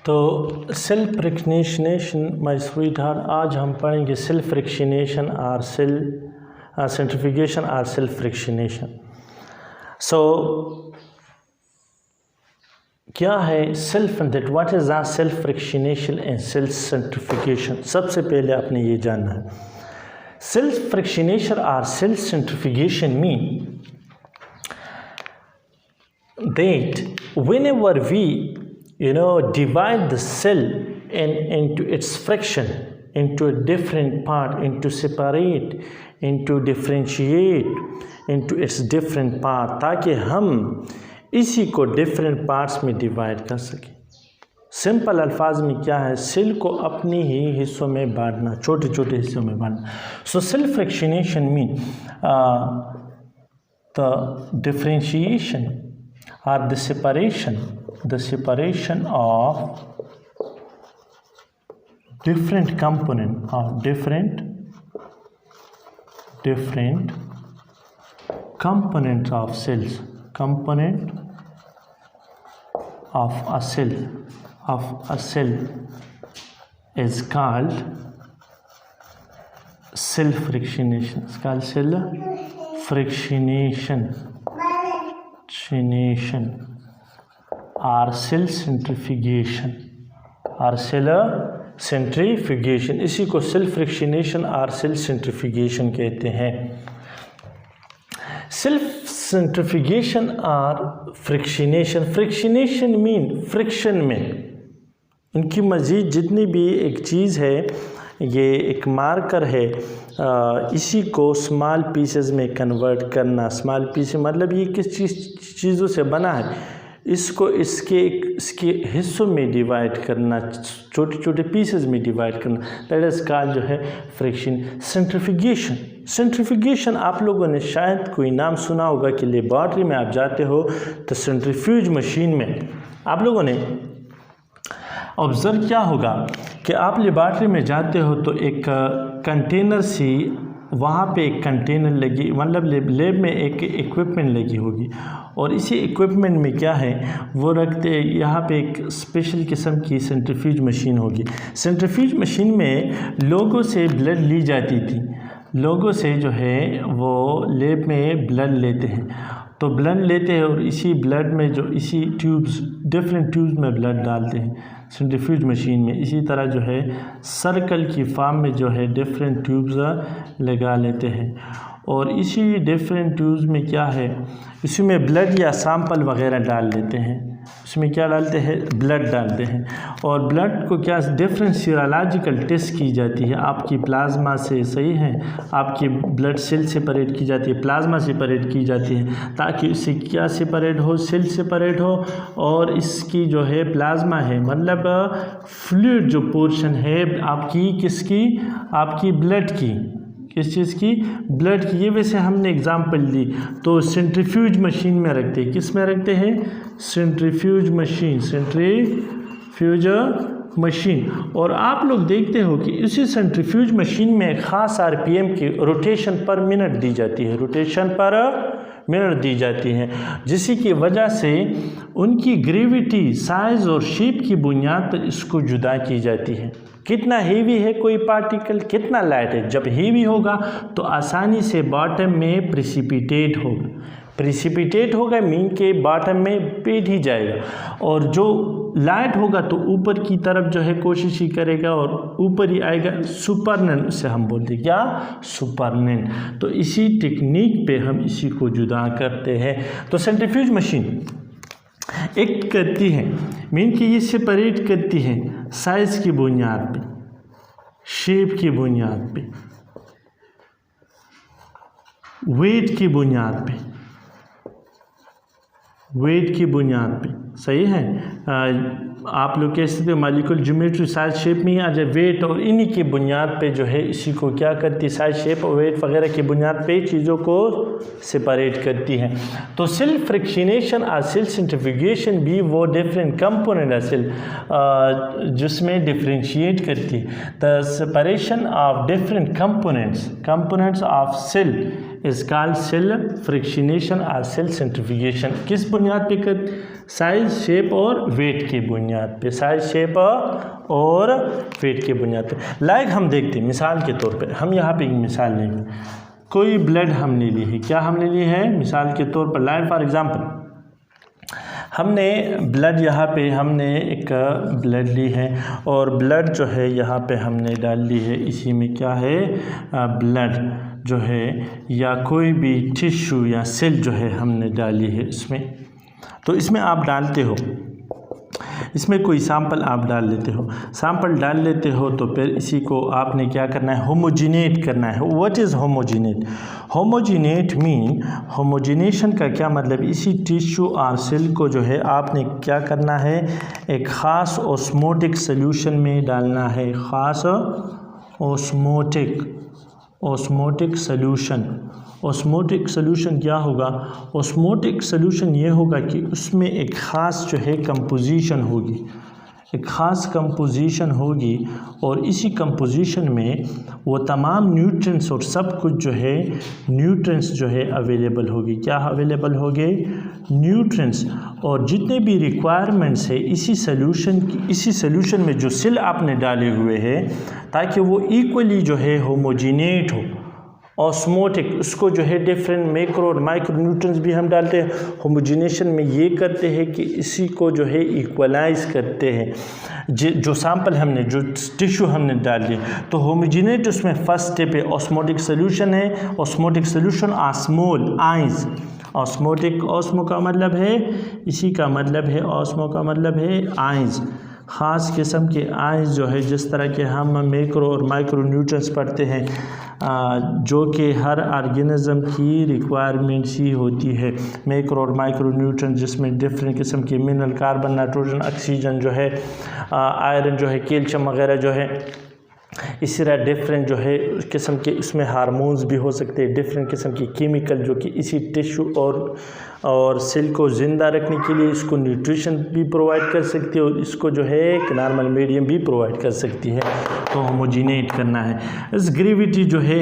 तो cell fractionation my sweetheart, आज हम पढ़ेंगे सेल फ्रिक्शनेशन और सेल सेंट्रीफ्यूगेशन और सेल फ्रिक्शनेशन। सो क्या है cell that what is the cell fractionation and cell centrifugation. सबसे पहले आपने ये जानना है सेल्फ फ्रिक्शनेशन और cell centrifugation mean that whenever we divide the cell into its fraction, into a different part, into separate, into differentiate, into its different part, ताकि हम इसी को different parts में divide कर सकें। सिंपल अल्फाज में क्या है, सेल को अपनी ही हिस्सों में बांटना, छोटे छोटे हिस्सों में बांटना। So cell fractionation mean the differentiation or the separation of different component or different components of cells, component of a cell is called cell frictionation. It's called cell frictionation or cell centrifugation or cell centrifugation। इसी को cell fractionation और cell centrifugation कहते हैं। Self centrifugation और फ्रिक्शनेशन mean friction में इनकी मज़ीद जितनी भी एक चीज़ है, ये एक मार्कर है, इसी को स्मॉल पीसेस में कन्वर्ट करना। स्मॉल पीस मतलब ये किस चीज़ों से बना है, इसको इसके हिस्सों में डिवाइड करना, छोटे छोटे पीसेस में डिवाइड करना, दैट इज कॉल्ड जो है फ्रिक्शन। सेंट्रीफ्यूगेशन आप लोगों ने शायद कोई नाम सुना होगा कि लेबॉर्ट्री में आप जाते हो तो सेंट्रीफ्यूज मशीन में आप लोगों ने ऑब्ज़र्व किया होगा कि आप लेबॉर्ट्री में जाते हो तो एक कंटेनर सी वहाँ पे एक कंटेनर लगी, मतलब लेब में एक इक्विपमेंट लगी होगी, और इसी इक्विपमेंट में क्या है वो रखते, यहाँ पे एक स्पेशल किस्म की सेंट्रीफ्यूज मशीन होगी। सेंट्रीफ्यूज मशीन में लोगों से ब्लड ली जाती थी, लोगों से जो है वो लेब में ब्लड लेते हैं, तो ब्लड लेते हैं और इसी ब्लड में जो इसी ट्यूब्स, डिफरेंट ट्यूब्स में ब्लड डालते हैं सेंट्रीफ्यूज मशीन में। इसी तरह जो है सर्कल की फॉर्म में जो है डिफरेंट ट्यूब्स लगा लेते हैं, और इसी डिफरेंट ट्यूब्स में क्या है, इसमें ब्लड या सैंपल वगैरह डाल देते हैं। इसमें क्या डालते हैं, ब्लड डालते हैं, और ब्लड को क्या डिफरेंट सीरोलॉजिकल टेस्ट की जाती है, आपकी प्लाज्मा से, सही है, आपकी ब्लड सेल सेपरेट की जाती है, प्लाज्मा सेपरेट की जाती है, ताकि इससे क्या सेपरेट हो, सेल सेपरेट हो, और इसकी जो है प्लाज्मा है मतलब फ्लूइड जो पोर्शन है आपकी, किसकी, आपकी ब्लड की, किस चीज़ की, ब्लड की। ये वैसे हमने एग्जांपल ली तो सेंट्रीफ्यूज मशीन में रखते हैं, किस में रखते हैं, सेंट्रीफ्यूज मशीन। और आप लोग देखते हो कि इसी सेंट्रीफ्यूज मशीन में ख़ास आरपीएम की रोटेशन पर मिनट दी जाती है, रोटेशन पर मिनट दी जाती है, जिसी की वजह से उनकी ग्रेविटी, साइज़ और शेप की बुनियाद पर इसको जुदा की जाती है। कितना हेवी है कोई पार्टिकल, कितना लाइट है। जब हेवी होगा तो आसानी से बॉटम में प्रिसिपिटेट होगा मीन के बॉटम में बैठ ही जाएगा, और जो लाइट होगा तो ऊपर की तरफ जो है कोशिश ही करेगा और ऊपर ही आएगा। सुपरनन उसे हम बोलते हैं, क्या, सुपरनन। तो इसी टेक्निक पे हम इसी को जुदा करते हैं। तो सेंट्रीफ्यूज मशीन एक करती है मीन कि ये सेपरेट करती है साइज़ की बुनियाद पे, शेप की बुनियाद पे, वेट की बुनियाद पे, सही है। आप लोग कह सकते हो मॉलिक्यूलर ज्योमेट्री साइज शेप में ही आ जाए, वेट, और इन्हीं की बुनियाद पे जो है इसी को क्या करती है, साइज शेप और वेट वगैरह की बुनियाद पे चीज़ों को सेपरेट करती है। तो सेल फ्रिक्शनेशन और सेल सेंट्रीफ्यूगेशन भी वो डिफरेंट कंपोनेंट है सेल जिसमें डिफ्रेंशिएट करती है। The separation of different components of cell is called cell fractionation और सेल सेंट्रीफ्यूगेशन। किस बुनियाद पे साइज़, शेप और वेट के बुनियाद पे, साइज़, शेप और वेट के बुनियाद पे। लाइक हम देखते हैं मिसाल के तौर पे, हम यहाँ पे एक मिसाल लेंगे, कोई ब्लड हमने ली है, क्या हमने ली है, मिसाल के तौर पर लाइक फॉर एग्जांपल हमने ब्लड, यहाँ पे हमने एक ब्लड ली है और ब्लड जो है यहाँ पे हमने डाल ली है, इसी में क्या है, ब्लड जो है या कोई भी टिश्यू या सेल जो है हमने डाली है इसमें। तो इसमें आप डालते हो, इसमें कोई सैंपल आप डाल लेते हो, सैंपल डाल लेते हो तो फिर इसी को आपने क्या करना है, होमोजिनेट करना है। What is homogenate? Homogenate mean, homogenisation का क्या मतलब, इसी टिश्यू और सेल को जो है आपने क्या करना है, एक ख़ास ऑस्मोटिक सोल्यूशन में डालना है, ख़ास ऑस्मोटिक सोल्यूशन। ऑस्मोटिक सोल्यूशन क्या होगा, ऑस्मोटिक सोल्यूशन ये होगा कि उसमें एक ख़ास जो है कंपोजिशन होगी, एक ख़ास कंपोजिशन होगी और इसी कंपोजिशन में वो तमाम न्यूट्रिएंट्स और सब कुछ जो है, न्यूट्रिएंट्स जो है अवेलेबल होगी। क्या अवेलेबल होंगे, न्यूट्रिएंट्स, और जितने भी रिक्वायरमेंट्स है इसी सोल्यूशन में जो सेल आपने डाले हुए हैं, ताकि वो इक्वली जो है होमोजिनेट हो, ऑस्मोटिक, उसको जो है डिफरेंट मैक्रो और माइक्रो न्यूट्रिएंट्स भी हम डालते हैं। होमोजिनेशन में ये करते हैं कि इसी को जो है इक्वलाइज करते हैं। जो सैंपल हमने, जो टिश्यू हमने डाल दिया, तो होमोजिनेट उसमें फर्स्ट स्टेप है, ऑस्मोटिक सोल्यूशन है। Osmotic solution osmole, ions, osmotic, osmo का मतलब है, इसी का मतलब है, ऑस्मो का मतलब है आइंस, ख़ास किस्म के आइंस जो है, जिस तरह के हम मैक्रो और माइक्रो न्यूट्रिएंट्स पढ़ते हैं, जो कि हर ऑर्गेनिज्म की रिक्वायरमेंट्स ही होती है। मैक्रो और माइक्रो न्यूट्रिएंट्स जिसमें डिफरेंट किस्म के मिनरल, कार्बन, नाइट्रोजन, ऑक्सीजन जो है, आयरन जो है, कैल्शियम वगैरह जो है, इसी तरह डिफरेंट जो है किस्म के उसमें हार्मोन्स भी हो सकते हैं, डिफरेंट किस्म की केमिकल जो कि इसी टिश्यू और सेल को ज़िंदा रखने के लिए इसको न्यूट्रिशन भी प्रोवाइड कर सकती है और इसको जो है एक नॉर्मल मीडियम भी प्रोवाइड कर सकती है। तो होमोजिनेट करना है। इस ग्रेविटी जो है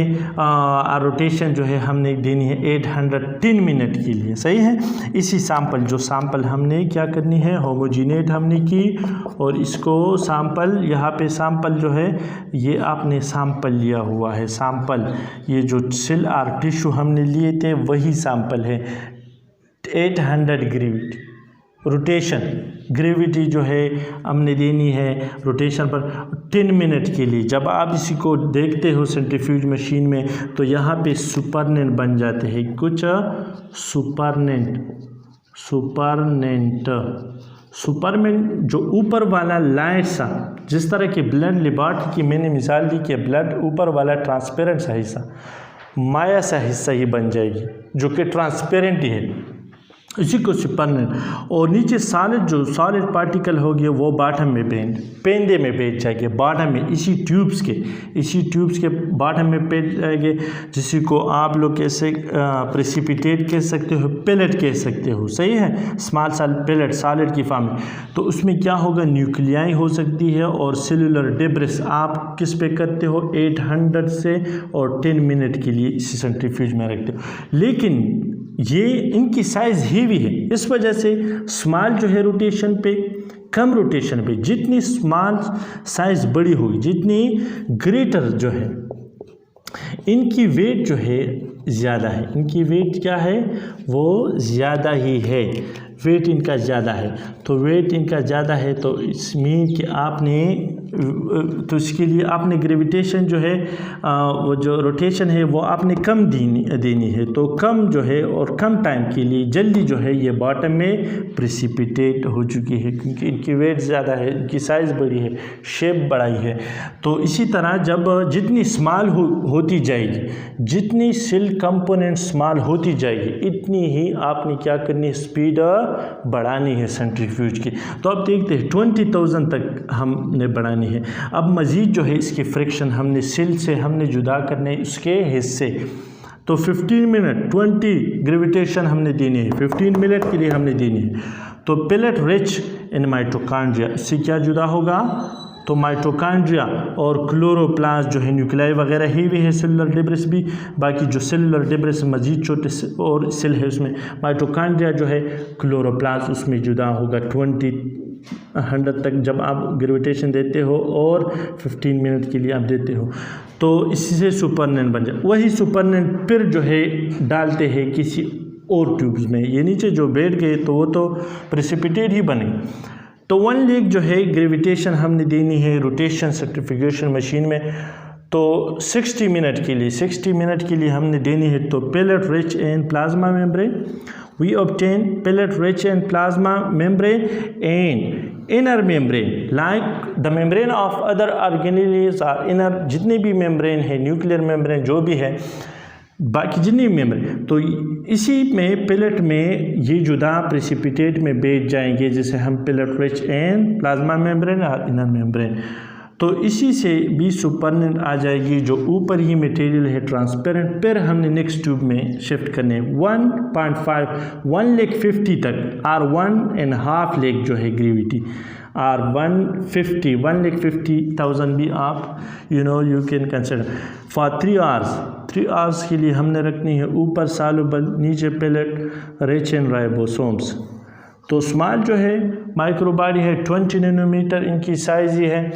रोटेशन जो है हमने देनी है 810 मिनट के लिए, सही है। इसी सैंपल, जो सैंपल हमने क्या करनी है, होमोजिनेट हमने की, और इसको सैंपल, यहाँ पे सैंपल जो है ये आपने सैंपल लिया हुआ है, सैंपल, ये जो सेल और टिश्यू हमने लिए थे वही सैंपल है। 800 ग्रेविटी, रोटेशन ग्रेविटी जो है हमने देनी है रोटेशन पर 10 मिनट के लिए। जब आप इसी को देखते हो सेंट्रीफ्यूज मशीन में, तो यहाँ पे सुपरनेंट बन जाते हैं, कुछ सुपरनेंट जो ऊपर वाला लाइट सा, जिस तरह के ब्लड लेबॉरेटरी की मैंने मिसाल दी कि ब्लड ऊपर वाला ट्रांसपेरेंट सा हिस्सा, माया सा हिस्सा ही बन जाएगी जो कि ट्रांसपेरेंट ही है, इसी को सुपरनेंट। और नीचे सॉलिड, जो सॉलिड पार्टिकल हो गए वो बॉटम में पेंदे में बैठ जाएंगे, बॉटम में, इसी ट्यूब्स के बॉटम में बैठ जाएंगे, जिसी को आप लोग कैसे प्रेसिपिटेट कह सकते हो, पेलेट कह सकते हो, सही है, स्मॉल सा पेलेट सॉलिड की फॉर्म में। तो उसमें क्या होगा, न्यूक्लियाई हो सकती है और सेलुलर डेब्रिस आप किस पे करते हो, 800 से और 10 मिनट के लिए इसी सेंट्रीफ्यूज में रखते हो। लेकिन ये इनकी साइज़ हेवी है, इस वजह से स्मॉल जो है रोटेशन पे, कम रोटेशन पे, जितनी स्मॉल साइज़ बड़ी होगी, जितनी ग्रेटर जो है, इनकी वेट जो है ज़्यादा है, इनकी वेट क्या है, वो ज़्यादा ही है, वेट इनका ज़्यादा है। तो वेट इनका ज़्यादा है तो इसमें कि आपने, तो इसके लिए आपने ग्रेविटेशन जो है, वो जो रोटेशन है वो आपने कम देनी है। तो कम जो है और कम टाइम के लिए जल्दी जो है ये बॉटम में प्रेसिपिटेट हो चुकी है, क्योंकि इनकी वेट ज़्यादा है, इनकी साइज़ बड़ी है, शेप बढ़ाई है। तो इसी तरह जब जितनी स्मॉल होती जाएगी, जितनी सेल कंपोनेंट स्मॉल होती जाएगी, इतनी ही आपने क्या करनी है, स्पीड बढ़ानी है सेंट्रीफ्यूज की। तो अब देखते हैं 20,000 तक हमने बढ़ानी है। अब मज़ीद जो है इसकी फ्रिक्शन हमने सेल से हमने जुदा करने उसके हिस्से, तो 15 मिनट 20 ग्रेविटेशन हमने देनी है, 15 मिनट के लिए हमने देनी है। तो पेलेट रिच इन माइटोकॉन्ड्रिया, इससे क्या जुदा होगा, तो तो माइटोकॉन्ड्रिया और क्लोरोप्लास्ट जो है न्यूक्लियाई वगैरह ही भी है, सेलुलर डिब्रिस भी, बाकी जो सेलुलर डिब्रिस मज़ीद छोटे और सेल है उसमें माइटोकॉन्ड्रिया जो है, क्लोरोप्लास्ट उसमें जुदा होगा 100 तक जब आप ग्रेविटेशन देते हो और 15 मिनट के लिए आप देते हो, तो इससे सुपरनेंट बन जाए। वही सुपरनेंट फिर जो है डालते हैं किसी और ट्यूब्स में, ये नीचे जो बैठ गए तो वो तो प्रेसिपिटेट ही बने। तो 1 लीग जो है ग्रेविटेशन हमने देनी है रोटेशन सेंट्रीफ्यूगेशन मशीन में, तो 60 मिनट के लिए हमने देनी है। तो pellet rich in plasma membrane, we obtain pellet rich in plasma membrane and inner membrane like the membrane of other organelles or inner जितने भी membrane है, न्यूक्लियर membrane जो भी है, बाकी जितनी मेम्ब्रेन, तो इसी में पेलेट में ये जुदा प्रेसिपिटेट में बेच जाएंगे, जैसे हम pellet rich and plasma membrane और इनर मेम्ब्रेन। तो इसी से भी सुपरनेंट आ जाएगी, जो ऊपर ही मटेरियल है ट्रांसपेरेंट। फिर हमने नेक्स्ट ट्यूब में शिफ्ट करने 1.5 1 लेक 50 तक और 1.5 लेक जो है ग्रेविटी और 150 1 लेक 50,000 भी आप you can consider for 3 hours के लिए हमने रखनी है। ऊपर सालुबल, नीचे पेलेट रिच इन राइबोसोम्स। तो स्मॉल जो है माइक्रोबॉडी है 20 नैनोमीटर इनकी साइज़ ही है।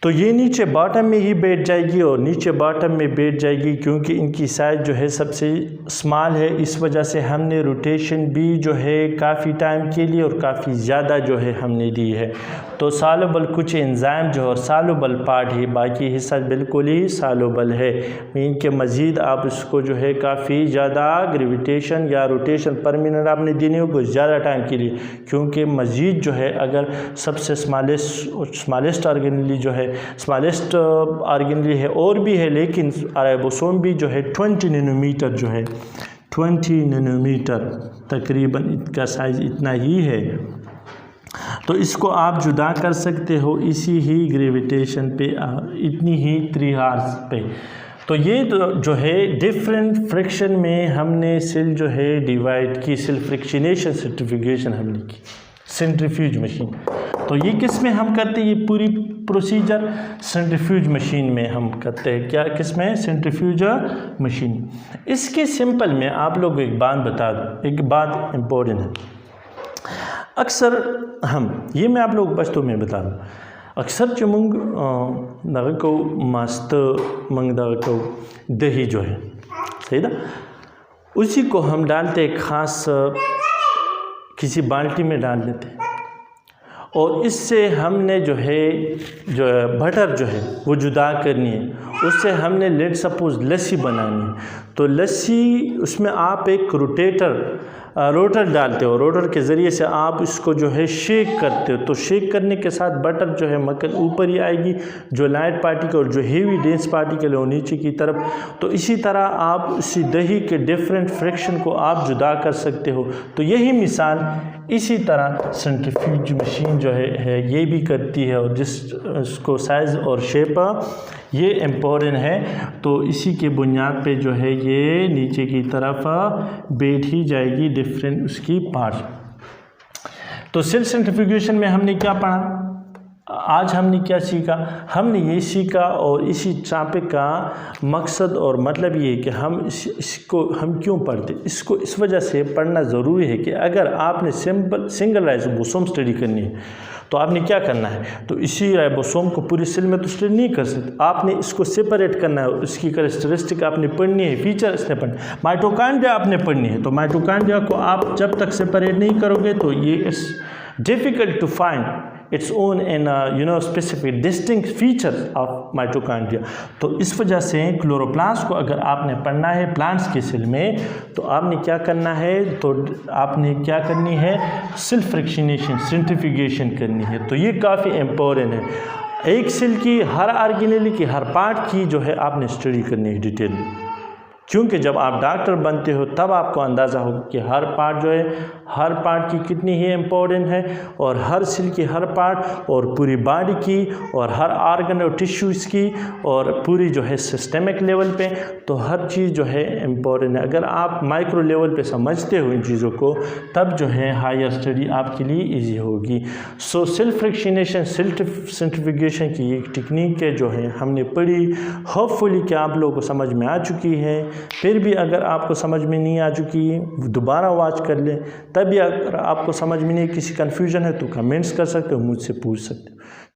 तो ये नीचे बॉटम में ही बैठ जाएगी और नीचे बॉटम में बैठ जाएगी, क्योंकि इनकी साइज़ जो है सबसे स्मॉल है। इस वजह से हमने रोटेशन भी जो है काफ़ी टाइम के लिए और काफ़ी ज़्यादा जो है हमने दी है। तो सॉल्युबल कुछ एंजाइम जो है और सॉल्युबल पार्ट ही, बाकी हिस्सा बिल्कुल ही सॉल्युबल है। इनके मज़ीद आप इसको जो है काफ़ी ज़्यादा ग्रेविटेशन या रोटेशन पर मिनट आपने देनी होगी ज़्यादा टाइम के लिए, क्योंकि मज़ीद जो है अगर सबसे स्मॉलेस्ट ऑर्गेनेली जो है स्मॉलेस्ट ऑर्गेनेली है और भी है, लेकिन राइबोसोम भी जो है 20 नैनोमीटर जो है 20 नैनोमीटर तकरीबन इसका साइज़ इतना ही है। तो इसको आप जुदा कर सकते हो इसी ही ग्रेविटेशन पे, इतनी ही 3 आवर्स पे। तो ये जो है डिफरेंट फ्रिक्शन में हमने सेल जो है डिवाइड की, सेल फ्रिक्शनेशन सेंट्रीफ्यूगेशन हमने की सेंट्रीफ्यूज मशीन। तो ये किस में हम करते हैं, ये पूरी प्रोसीजर सेंट्रीफ्यूज मशीन में हम करते हैं। क्या किस में? Centrifuge machine. इसके सिंपल में आप लोग एक बात बता दूँ, एक बात इम्पोर्टेंट है। अक्सर ये मैं आप लोग बस तो मैं बता दूँ, अक्सर जो मंग दगको मस्त मंग दगको दही जो है सही ना, उसी को हम डालते हैं ख़ास किसी बाल्टी में डाल देते हैं, और इससे हमने जो है बटर जो है वो जुदा करनी है। उससे हमने लेट सपोज लस्सी बनानी है, तो लस्सी उसमें आप एक रोटर डालते हो, रोटर के ज़रिए से आप इसको जो है शेक करते हो। तो शेक करने के साथ बटर जो है मक्खन ऊपर ही आएगी, जो लाइट पार्टिकल और जो हेवी डेंस पार्टिकल है वो नीचे की तरफ। तो इसी तरह आप इसी दही के डिफरेंट फ्रैक्शन को आप जुदा कर सकते हो। तो यही मिसाल इसी तरह सेंट्रीफ्यूज मशीन जो है ये भी करती है, और जिसको साइज़ और शेप ये इम्पोर्टेंट है। तो इसी के बुनियाद पे जो है ये नीचे की तरफ बैठ ही जाएगी डिफरेंट उसकी पार्ट। तो सेल सेंट्रीफ्यूगेशन में हमने क्या पढ़ा, आज हमने क्या सीखा, हमने ये सीखा, और इसी टॉपिक का मकसद और मतलब ये है कि हम इसको हम क्यों पढ़ते, इसको इस वजह से पढ़ना ज़रूरी है कि अगर आपने सिंगल राइबोसोम स्टडी करनी है तो आपने क्या करना है, तो इसी राइबोसोम को पूरी सेल में तो स्टडी नहीं कर सकते, आपने इसको सेपरेट करना है, इसकी कैरेक्टरिस्टिक आपने पढ़नी है, फीचर इसने पढ़ना। माइटोकॉन्ड्रिया आपने पढ़नी है, तो माइटोकॉन्ड्रिया को आप जब तक सेपरेट नहीं करोगे तो ये it's difficult to find its own and specific distinct features of mitochondria। तो इस वजह से क्लोरोप्लास्ट को अगर आपने पढ़ना है प्लांट्स के सेल में, तो आपने क्या करना है, तो आपने क्या करनी है, सेल्फ फ्रिक्शनेशन सेंट्रीफ्यूगेशन करनी है। तो ये काफ़ी इम्पोर्टेंट है। एक सेल की हर ऑर्गेनेल की हर पार्ट की जो है आपने स्टडी करनी है डिटेल में। क्योंकि जब आप डॉक्टर बनते हो तब आपको अंदाज़ा होगा कि हर पार्ट जो है, हर पार्ट की कितनी ही इम्पोर्टेंट है, और हर सेल की हर पार्ट, और पूरी बॉडी की, और हर ऑर्गन और टिश्यूज़ की, और पूरी जो है सिस्टमिक लेवल पे, तो हर चीज़ जो है इम्पोर्टेंट है। अगर आप माइक्रो लेवल पे समझते हो इन चीज़ों को, तब जो है हायर स्टडी आपके लिए ईजी होगी। So self fractionation, self centrifugation की एक टेक्निक जो है हमने पढ़ी, होपफुली कि आप लोगों को समझ में आ चुकी है। फिर भी अगर आपको समझ में नहीं आ चुकी है, दोबारा वॉच कर लें। तभी अगर आपको समझ में नहीं, किसी कन्फ्यूजन है तो कमेंट्स कर सकते हो, मुझसे पूछ सकते हो।